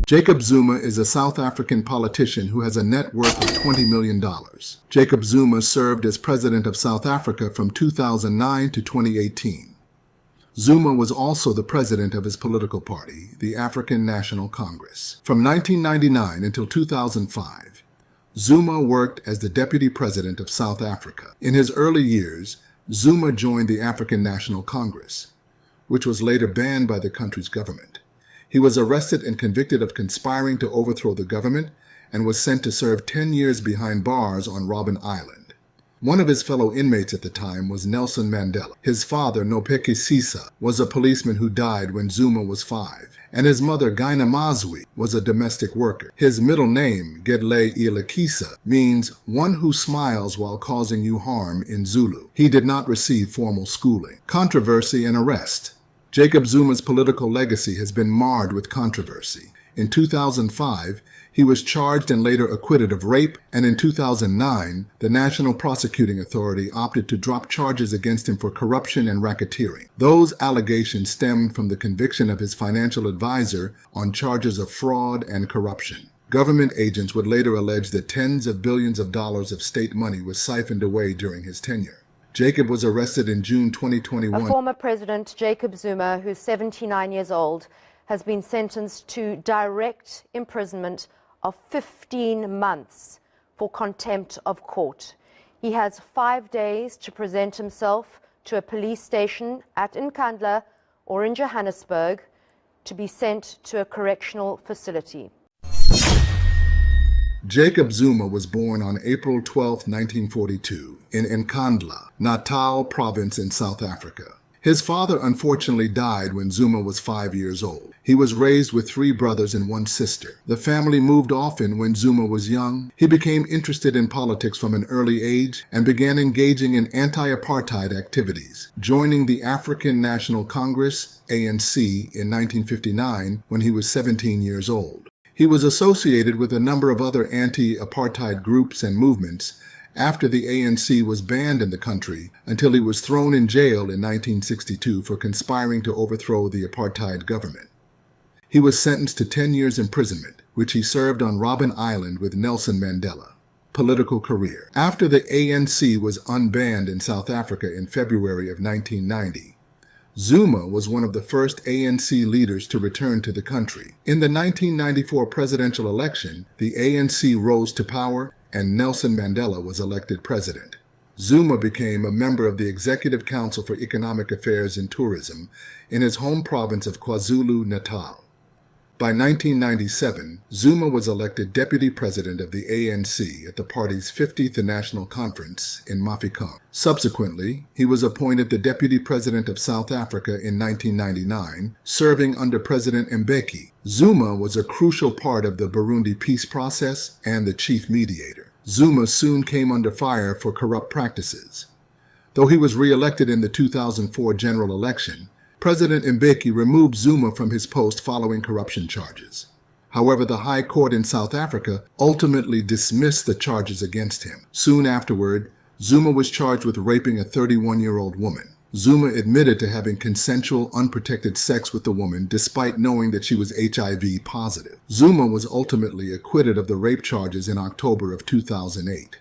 Jacob Zuma is a South African politician who has a net worth of $20 million. Jacob Zuma served as president of South Africa from 2009 to 2018. Zuma was also the president of his political party, the African National Congress. From 1999 until 2005, Zuma worked as the deputy president of South Africa. In his early years, Zuma joined the African National Congress, which was later banned by the country's government. He was arrested and convicted of conspiring to overthrow the government and was sent to serve 10 years behind bars on Robben Island. One of his fellow inmates at the time was Nelson Mandela. His father, Nopekisisa, was a policeman who died when Zuma was 5, and his mother, Gina Mazwi, was a domestic worker. His middle name, Gedle Ilakisa, means one who smiles while causing you harm in Zulu. He did not receive formal schooling. Controversy and arrest. Jacob Zuma's political legacy has been marred with controversy. In 2005, he was charged and later acquitted of rape, and in 2009, the National Prosecuting Authority opted to drop charges against him for corruption and racketeering. Those allegations stemmed from the conviction of his financial advisor on charges of fraud and corruption. Government agents would later allege that tens of billions of dollars of state money was siphoned away during his tenure. Jacob was arrested in June 2021. Former President Jacob Zuma, who's 79 years old, has been sentenced to direct imprisonment of 15 months for contempt of court. He has 5 days to present himself to a police station at Nkandla or in Johannesburg to be sent to a correctional facility. Jacob Zuma was born on April 12, 1942, in Nkandla, Natal Province in South Africa. His father unfortunately died when Zuma was 5 years old. He was raised with 3 brothers and 1 sister. The family moved often when Zuma was young. He became interested in politics from an early age and began engaging in anti-apartheid activities, joining the African National Congress, ANC, in 1959 when he was 17 years old. He was associated with a number of other anti-apartheid groups and movements after the ANC was banned in the country until he was thrown in jail in 1962 for conspiring to overthrow the apartheid government. He was sentenced to 10 years imprisonment, which he served on Robben Island with Nelson Mandela. Political career. After the ANC was unbanned in South Africa in February of 1990, Zuma was one of the first ANC leaders to return to the country. In the 1994 presidential election, the ANC rose to power and Nelson Mandela was elected president. Zuma became a member of the Executive Council for Economic Affairs and Tourism in his home province of KwaZulu-Natal. By 1997, Zuma was elected deputy president of the ANC at the party's 50th National Conference in Mafikeng. Subsequently, he was appointed the deputy president of South Africa in 1999, serving under President Mbeki. Zuma was a crucial part of the Burundi peace process and the chief mediator. Zuma soon came under fire for corrupt practices. Though he was re-elected in the 2004 general election, President Mbeki removed Zuma from his post following corruption charges. However, the High Court in South Africa ultimately dismissed the charges against him. Soon afterward, Zuma was charged with raping a 31-year-old woman. Zuma admitted to having consensual, unprotected sex with the woman despite knowing that she was HIV positive. Zuma was ultimately acquitted of the rape charges in October of 2008.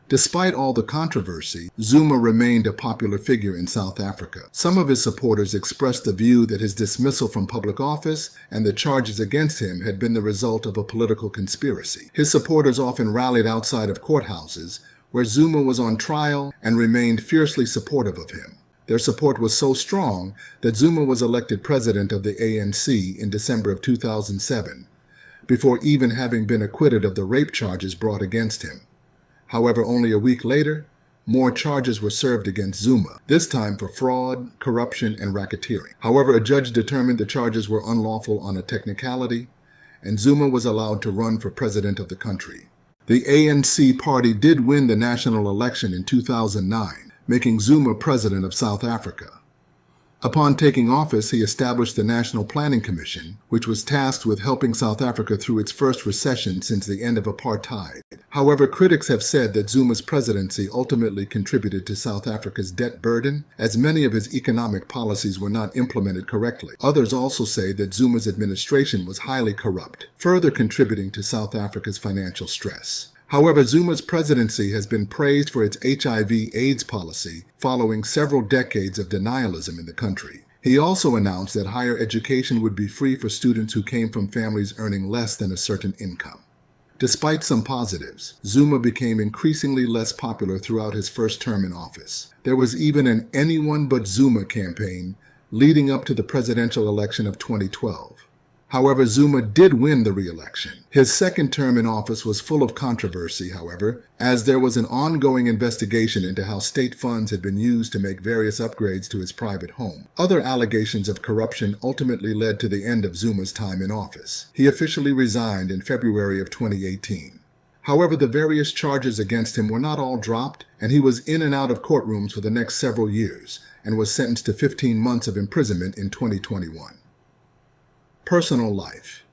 Despite all the controversy, Zuma remained a popular figure in South Africa. Some of his supporters expressed the view that his dismissal from public office and the charges against him had been the result of a political conspiracy. His supporters often rallied outside of courthouses, where Zuma was on trial, and remained fiercely supportive of him. Their support was so strong that Zuma was elected president of the ANC in December of 2007, before even having been acquitted of the rape charges brought against him. However, only a week later, more charges were served against Zuma, this time for fraud, corruption, and racketeering. However, a judge determined the charges were unlawful on a technicality, and Zuma was allowed to run for president of the country. The ANC party did win the national election in 2009, making Zuma president of South Africa. Upon taking office, he established the National Planning Commission, which was tasked with helping South Africa through its first recession since the end of apartheid. However, critics have said that Zuma's presidency ultimately contributed to South Africa's debt burden, as many of his economic policies were not implemented correctly. Others also say that Zuma's administration was highly corrupt, further contributing to South Africa's financial stress. However, Zuma's presidency has been praised for its HIV/AIDS policy following several decades of denialism in the country. He also announced that higher education would be free for students who came from families earning less than a certain income. Despite some positives, Zuma became increasingly less popular throughout his first term in office. There was even an "anyone but Zuma" campaign leading up to the presidential election of 2012. However, Zuma did win the re-election. His second term in office was full of controversy, however, as there was an ongoing investigation into how state funds had been used to make various upgrades to his private home. Other allegations of corruption ultimately led to the end of Zuma's time in office. He officially resigned in February of 2018. However, the various charges against him were not all dropped, and he was in and out of courtrooms for the next several years and was sentenced to 15 months of imprisonment in 2021. Personal life.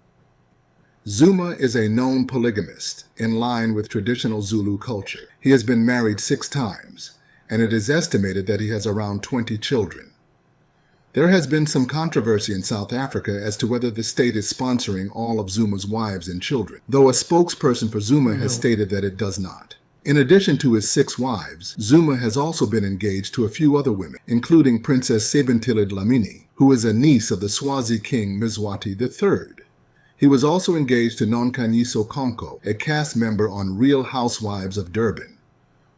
Zuma is a known polygamist, in line with traditional Zulu culture. He has been married 6 times, and it is estimated that he has around 20 children. There has been some controversy in South Africa as to whether the state is sponsoring all of Zuma's wives and children, though a spokesperson for Zuma has stated that it does not. In addition to his 6 wives, Zuma has also been engaged to a few other women, including Princess Sebentile Dlamini, who is a niece of the Swazi king Mzwati III. He was also engaged to Nonkanyiso Konko, a cast member on Real Housewives of Durban.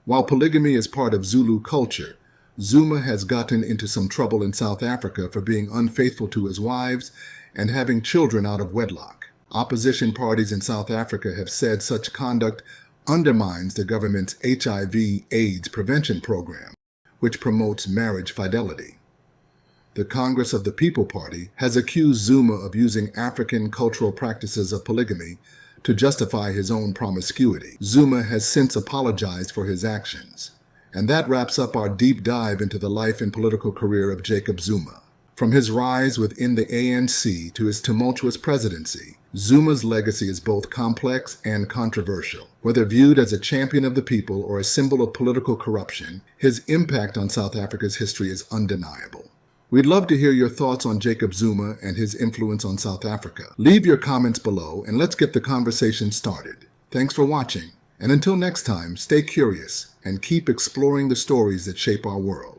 While polygamy is part of Zulu culture, Zuma has gotten into some trouble in South Africa for being unfaithful to his wives and having children out of wedlock. Opposition parties in South Africa have said such conduct undermines the government's HIV/AIDS prevention program, which promotes marriage fidelity. The Congress of the People Party has accused Zuma of using African cultural practices of polygamy to justify his own promiscuity. Zuma has since apologized for his actions. And that wraps up our deep dive into the life and political career of Jacob Zuma. From his rise within the ANC to his tumultuous presidency, Zuma's legacy is both complex and controversial. Whether viewed as a champion of the people or a symbol of political corruption, his impact on South Africa's history is undeniable. We'd love to hear your thoughts on Jacob Zuma and his influence on South Africa. Leave your comments below and let's get the conversation started. Thanks for watching, and until next time, stay curious and keep exploring the stories that shape our world.